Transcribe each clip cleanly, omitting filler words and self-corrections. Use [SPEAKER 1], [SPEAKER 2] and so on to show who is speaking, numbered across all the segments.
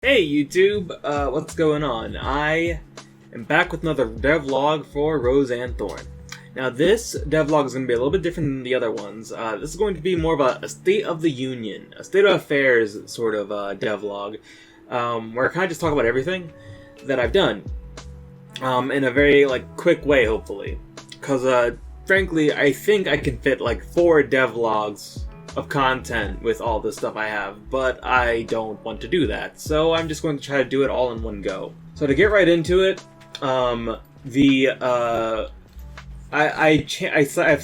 [SPEAKER 1] Hey YouTube, what's going on? I am back with another devlog for Rose and Thorn. Now this devlog is going to be a little bit different than the other ones. This is going to be more of a state of the union, a state of affairs sort of devlog, where I kind of just talk about everything that I've done, in a very quick way, hopefully. Because frankly, I think I can fit like 4 devlogs of content with all the stuff I have, but I don't want to do that, so I'm just going to try to do it all in one go. So to get right into it, I've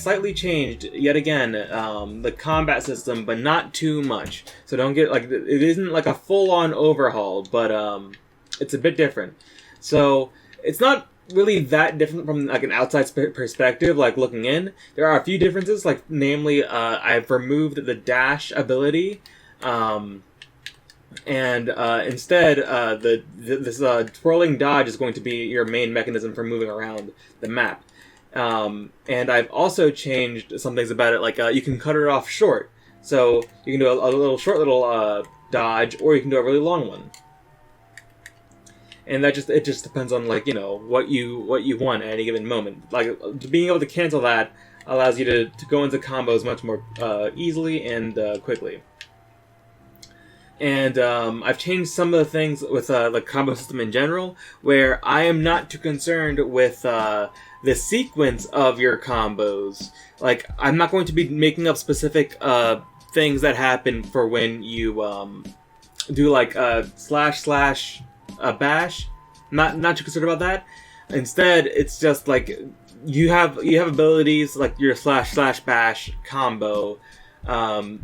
[SPEAKER 1] slightly changed yet again the combat system, but not too much. So don't get it isn't like a full-on overhaul, but it's a bit different. So it's not really that different from like an outside perspective, like looking in. There are a few differences, like namely I've removed the dash ability, and instead this twirling dodge is going to be your main mechanism for moving around the map. And I've also changed some things about it, like you can cut it off short, so you can do a little short dodge, or you can do a really long one. And it just depends on what you want at any given moment. Like being able to cancel that allows you to go into combos much more easily and quickly. And I've changed some of the things with the combo system in general, where I am not too concerned with the sequence of your combos. Like I'm not going to be making up specific things that happen for when you do slash bash. Not too concerned about that. Instead, it's just like you have abilities like your slash bash combo.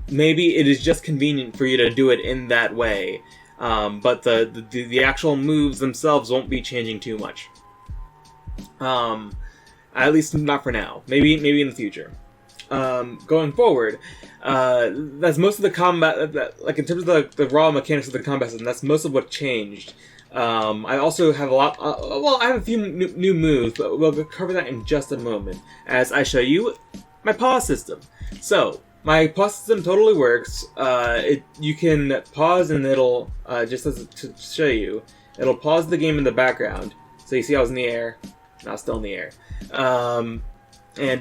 [SPEAKER 1] Maybe it is just convenient for you to do it in that way, but the actual moves themselves won't be changing too much. At least not for now. Maybe in the future. Going forward, that's most of the combat. Like in terms of the raw mechanics of the combat system, that's most of what changed. I also have a lot. I have a few new moves, but we'll cover that in just a moment as I show you my pause system. So my pause system totally works. You can pause and it'll just to show you, it'll pause the game in the background. So you see I was in the air, now still in the air. And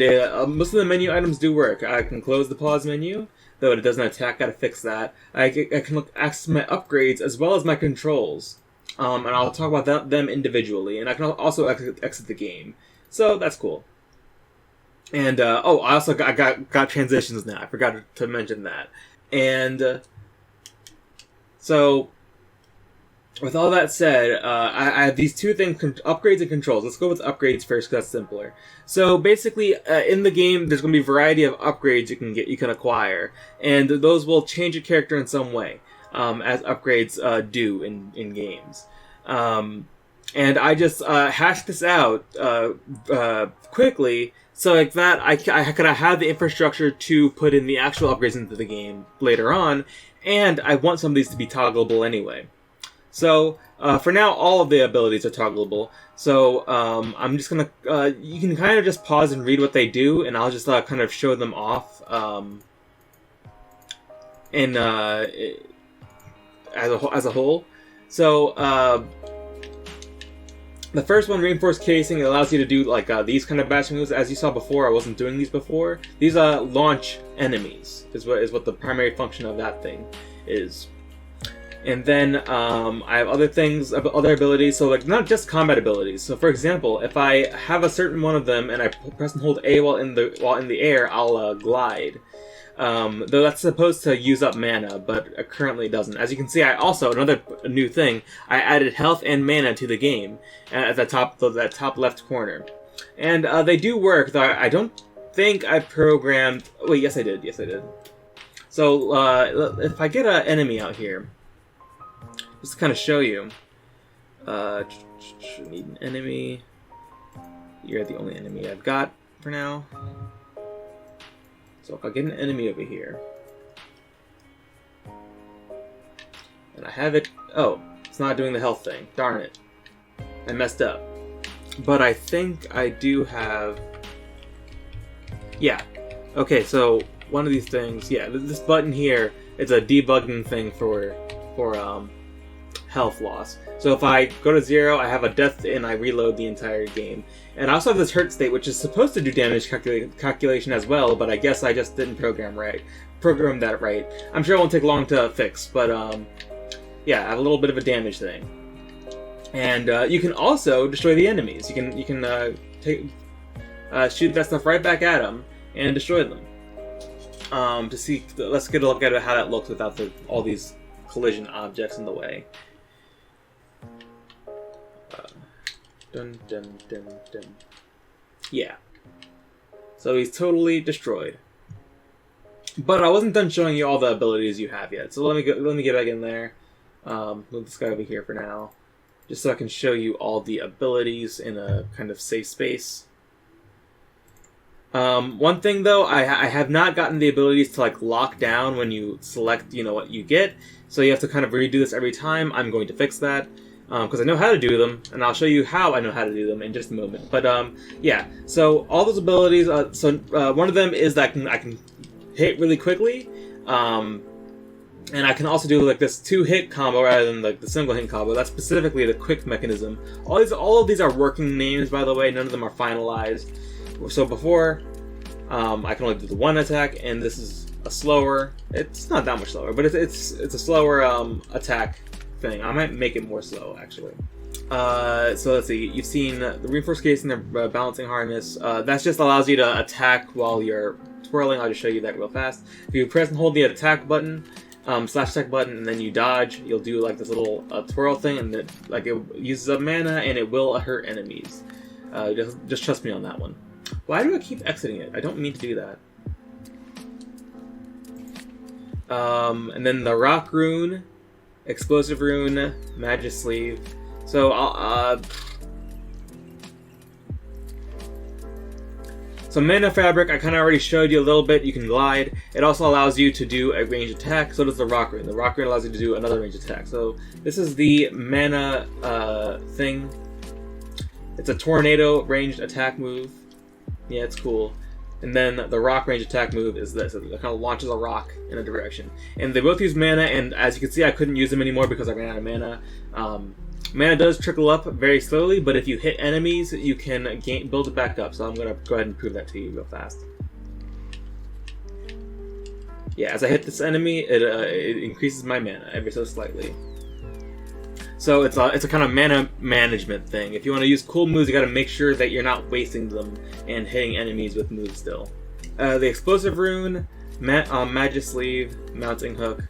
[SPEAKER 1] most of the menu items do work. I can close the pause menu, though it doesn't attack. Gotta fix that. I can access my upgrades as well as my controls, and I'll talk about them individually. And I can also exit the game, so that's cool. And I also got transitions now. I forgot to mention that. And so, with all that said, I have these two things, upgrades and controls. Let's go with upgrades first, because that's simpler. So basically, in the game, there's going to be a variety of upgrades you can acquire, and those will change your character in some way, as upgrades do in games. And I just hashed this out quickly, so like that I could have the infrastructure to put in the actual upgrades into the game later on, and I want some of these to be toggleable anyway. So, for now, all of the abilities are toggleable. So, I'm just gonna, you can kind of just pause and read what they do, and I'll just kind of show them off, as a whole. So, the first one, Reinforced Casing, it allows you to do these kind of bashing moves. As you saw before, I wasn't doing these before. These launch enemies is what the primary function of that thing is. And then I have other things, other abilities, so not just combat abilities. So for example, if I have a certain one of them and I press and hold A while in the air, I'll glide. Though that's supposed to use up mana, but currently it doesn't. As you can see, I also, another new thing, I added health and mana to the game at the top, that top left corner. And they do work, though I don't think I programmed... Wait, yes I did. So if I get an enemy out here, just to kind of show you, need an enemy. You're the only enemy I've got for now. So if I get an enemy over here, and I have it, oh, it's not doing the health thing. Darn it, I messed up. But I think I do have, yeah. Okay, so one of these things, yeah, this button here, it's a debugging thing for health loss. So if I go to 0, I have a death and I reload the entire game. And I also have this hurt state, which is supposed to do damage calculation as well, but I guess I just didn't program that right. I'm sure it won't take long to fix, but yeah, I have a little bit of a damage thing. And you can also destroy the enemies. You can shoot that stuff right back at them and destroy them. Let's get a look at how that looks without all these collision objects in the way. Dun dun dun dun. Yeah. So he's totally destroyed. But I wasn't done showing you all the abilities you have yet. So let me get back in there. Move this guy over here for now, just so I can show you all the abilities in a kind of safe space. One thing though, I have not gotten the abilities to like lock down when you select, what you get. So you have to kind of redo this every time. I'm going to fix that because I know how to do them, and I'll show you how I know how to do them in just a moment. But yeah. So all those abilities. One of them is that I can hit really quickly, and I can also do like this 2-hit combo rather than like the single hit combo. That's specifically the quick mechanism. All of these are working names, by the way. None of them are finalized. So before, I can only do the 1 attack, and this is a slower. It's not that much slower, but it's a slower attack thing. I might make it more slow actually. So let's see. You've seen the reinforced case and the balancing harness. That just allows you to attack while you're twirling. I'll just show you that real fast. If you press and hold the attack button, slash attack button, and then you dodge, you'll do like this little twirl thing, and it uses up mana and it will hurt enemies. Just trust me on that one. Why do I keep exiting it? I don't mean to do that. And then the rock rune, explosive rune, magic sleeve. So So mana fabric, I kind of already showed you a little bit. You can glide. It also allows you to do a ranged attack. So does the rock rune. The rock rune allows you to do another ranged attack. So this is the mana thing. It's a tornado ranged attack move. Yeah, it's cool. And then the rock range attack move is this. It kind of launches a rock in a direction. And they both use mana, and as you can see, I couldn't use them anymore because I ran out of mana. Mana does trickle up very slowly, but if you hit enemies, you can build it back up. So I'm going to go ahead and prove that to you real fast. Yeah, as I hit this enemy, it increases my mana ever so slightly. So it's a kind of mana management thing. If you want to use cool moves, you got to make sure that you're not wasting them and hitting enemies with moves still. The explosive rune, magic sleeve, mounting hook.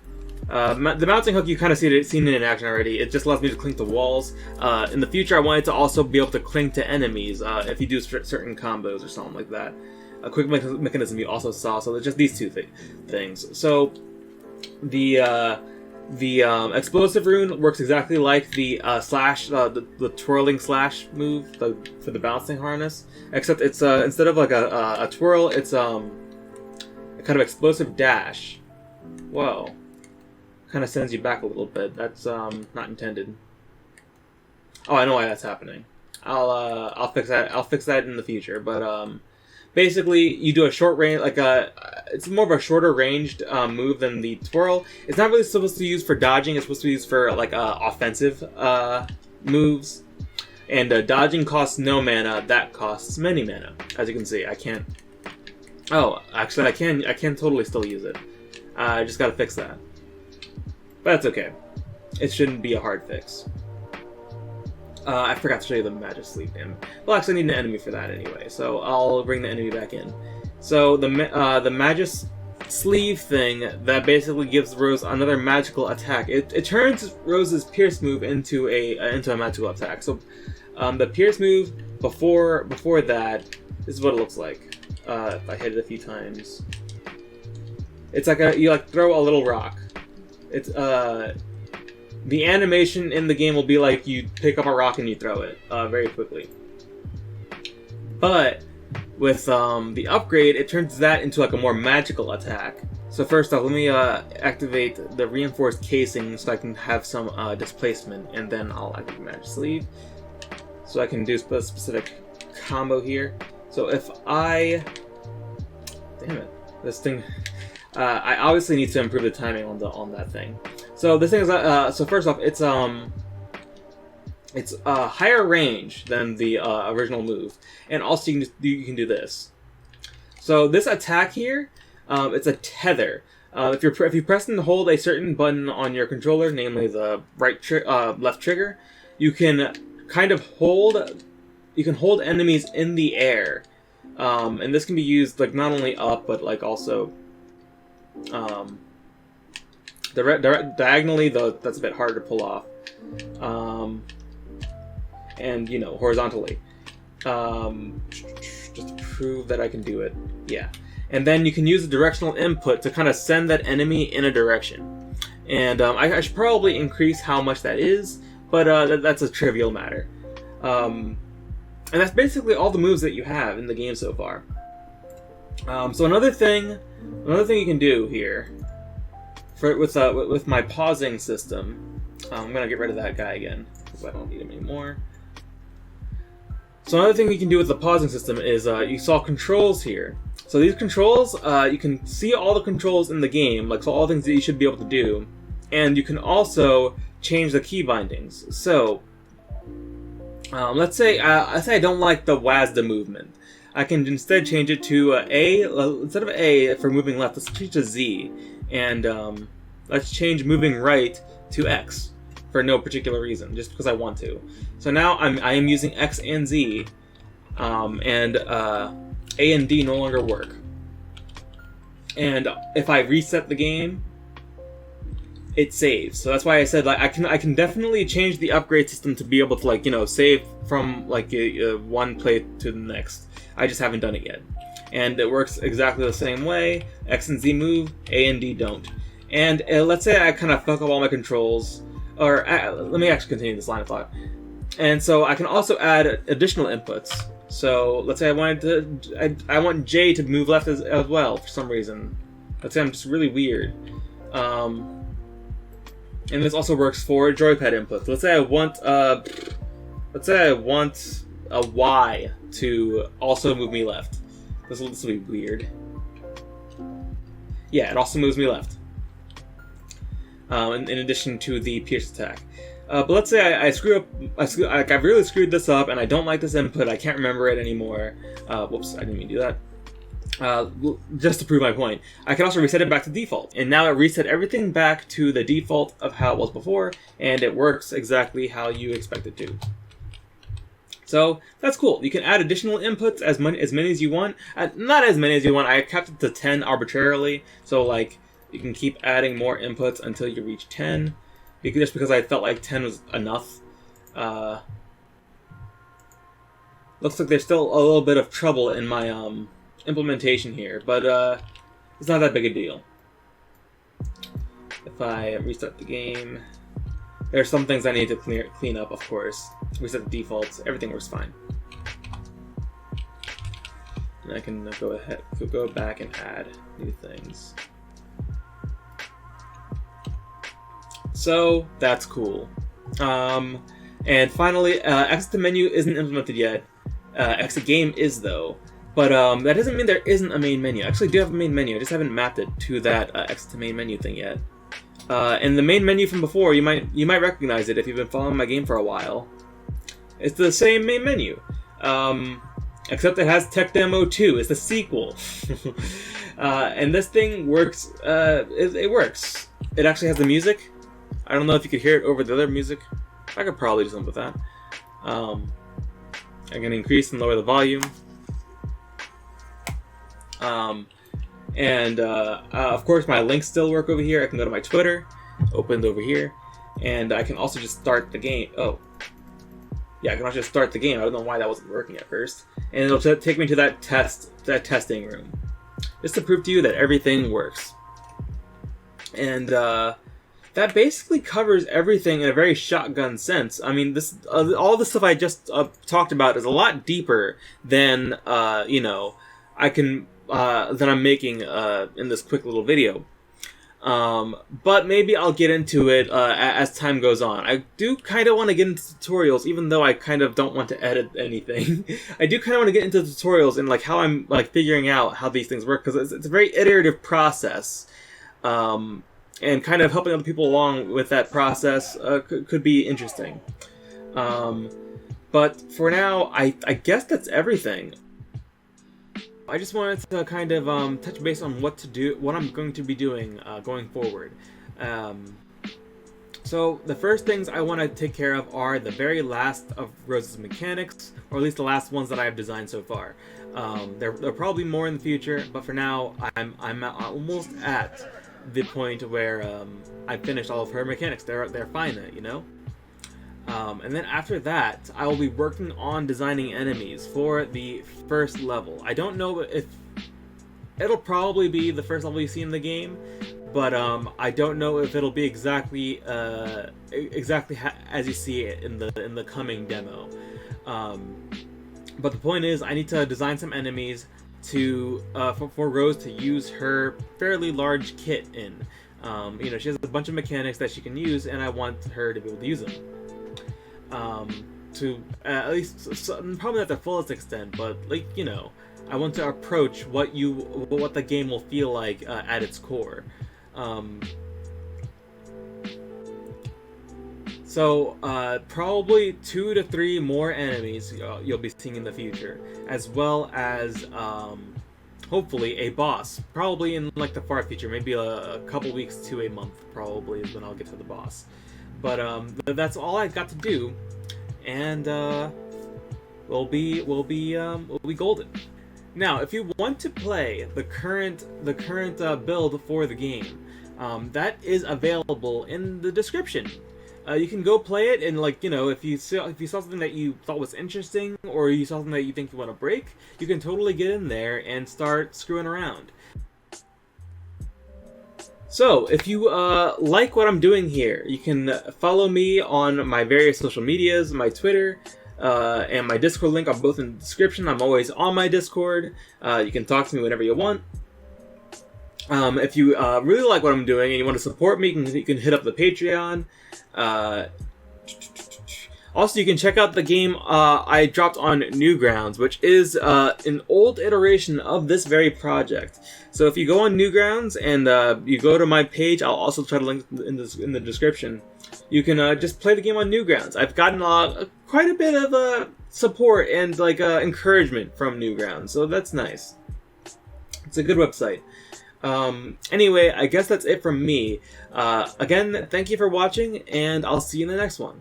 [SPEAKER 1] The mounting hook, you kind of seen it in action already. It just allows me to cling to walls. In the future, I wanted to also be able to cling to enemies if you do certain combos or something like that. A quick mechanism you also saw. So there's just these two things. So the explosive rune works exactly like the slash, the twirling slash move for the balancing harness, except it's instead of like a twirl, it's a kind of explosive dash. Whoa, kind of sends you back a little bit. That's not intended. Oh, I know why that's happening. I'll fix that. I'll fix that in the future. But basically, you do a short range, it's more of a shorter ranged move than the twirl. It's not really supposed to be used for dodging. It's supposed to be used for offensive moves. And dodging costs no mana. That costs many mana. As you can see, I can't. Oh, actually, I can totally still use it. I just gotta fix that. But that's okay. It shouldn't be a hard fix. I forgot to show you the magic sleeve. Well, actually, I need an enemy for that anyway, so I'll bring the enemy back in. So the magic sleeve thing that basically gives Rose another magical attack. It turns Rose's pierce move into a magical attack. So the pierce move before that, this is what it looks like. If I hit it a few times, it's like you throw a little rock. It's the animation in the game will be like you pick up a rock and you throw it very quickly. But with the upgrade, it turns that into like a more magical attack. So first off, let me activate the reinforced casing so I can have some displacement, and then I'll activate magic sleeve so I can do a specific combo here. So if I, damn it, this thing. I obviously need to improve the timing on that thing. So this thing is so first off, it's It's a higher range than the original move, and also you can do this. So this attack here, it's a tether. If you press and hold a certain button on your controller, namely the left trigger, you can kind of hold. You can hold enemies in the air, and this can be used like not only up but like also diagonally. Though that's a bit harder to pull off, and you know, horizontally. Just to prove that I can do it, yeah. And then you can use the directional input to kind of send that enemy in a direction. And I should probably increase how much that is, but that's a trivial matter. And that's basically all the moves that you have in the game so far. So another thing you can do here, with my pausing system, I'm gonna get rid of that guy again because I don't need him anymore. So another thing you can do with the pausing system is you saw controls here. So these controls, you can see all the controls in the game, like so all things that you should be able to do, and you can also change the key bindings. So let's say I don't like the WASD movement. I can instead change it to A. Instead of A for moving left, let's change to Z, and let's change moving right to X for no particular reason, just because I want to. So now I am using X and Z, and A and D no longer work. And if I reset the game, it saves. So that's why I said like I can definitely change the upgrade system to be able to like, you know, save from like one play to the next. I just haven't done it yet. And it works exactly the same way. X and Z move, A and D don't. And let's say I kind of fuck up all my controls, or let me actually continue this line of thought. And so I can also add additional inputs. So let's say I want J to move left as well for some reason. Let's say I'm just really weird. And this also works for joypad inputs. Let's say I want a Y to also move me left. This will be weird. Yeah, it also moves me left. In addition to the pierce attack. But let's say I screw up. I've really screwed this up, and I don't like this input. I can't remember it anymore. Whoops, I didn't mean to do that. Just to prove my point, I can also reset it back to default, and now it reset everything back to the default of how it was before, and it works exactly how you expect it to. So that's cool. You can add additional inputs as many as you want. Not as many as you want. I capped it to 10 arbitrarily. So like you can keep adding more inputs until you reach 10. Just because I felt like 10 was enough. Looks like there's still a little bit of trouble in my implementation here, but it's not that big a deal. If I restart the game, there's some things I need to clean up, of course. Reset the defaults, everything works fine. And I can go back and add new things. So that's cool. And finally, exit the menu isn't implemented yet. Exit game is though, but that doesn't mean there isn't a main menu. I actually do have a main menu. I just haven't mapped it to that exit to main menu thing yet. And the main menu from before, you might recognize it if you've been following my game for a while. It's the same main menu, except it has Tech Demo 2. It's the sequel, and this thing works. It works. It actually has the music. I don't know if you could hear it over the other music. I could probably do something with that. I can increase and lower the volume. Of course, my links still work over here. I can go to my Twitter, opened over here, and I can also just start the game. Oh, yeah, I can also just start the game. I don't know why that wasn't working at first, and it'll take me to that testing room, just to prove to you that everything works. And that basically covers everything in a very shotgun sense. I mean, this all the stuff I just talked about is a lot deeper than than I'm making in this quick little video. But maybe I'll get into it as time goes on. I do kind of want to get into tutorials, even though I kind of don't want to edit anything. I do kind of want to get into tutorials and like how I'm like figuring out how these things work, because it's a very iterative process. And kind of helping other people along with that process could be interesting. But for now, I guess that's everything. I just wanted to kind of touch base on what I'm going to be doing going forward. So the first things I want to take care of are the very last of Rose's mechanics, or at least the last ones that I have designed so far. There are probably more in the future, but for now, I'm almost at the point where I finished all of her mechanics. They're fine, you know. And then after that, I will be working on designing enemies for the first level. I don't know if it'll probably be the first level you see in the game, but I don't know if it'll be exactly as you see it in the coming demo. But the point is, I need to design some enemies to for Rose to use her fairly large kit in. You know, she has a bunch of mechanics that she can use, and I want her to be able to use them. To at least probably not the fullest extent, but like, you know, I want to approach what the game will feel like at its core. So probably 2 to 3 more enemies you'll be seeing in the future, as well as hopefully a boss, probably in like the far future, maybe a couple weeks to a month probably is when I'll get to the boss. But that's all I've got to do, and we'll be golden. Now, if you want to play the current build for the game, that is available in the description. You can go play it, and like, you know, if you saw something that you thought was interesting, or you saw something that you think you want to break, you can totally get in there and start screwing around. So, if you like what I'm doing here, you can follow me on my various social medias, my Twitter, and my Discord link are both in the description. I'm always on my Discord. You can talk to me whenever you want. If you really like what I'm doing and you want to support me, you can hit up the Patreon. Also, you can check out the game I dropped on Newgrounds, which is an old iteration of this very project. So if you go on Newgrounds and you go to my page, I'll also try to link in the description. You can just play the game on Newgrounds. I've gotten quite a bit of support and like encouragement from Newgrounds, so that's nice. It's a good website. Anyway, I guess that's it from me. Again, thank you for watching, and I'll see you in the next one.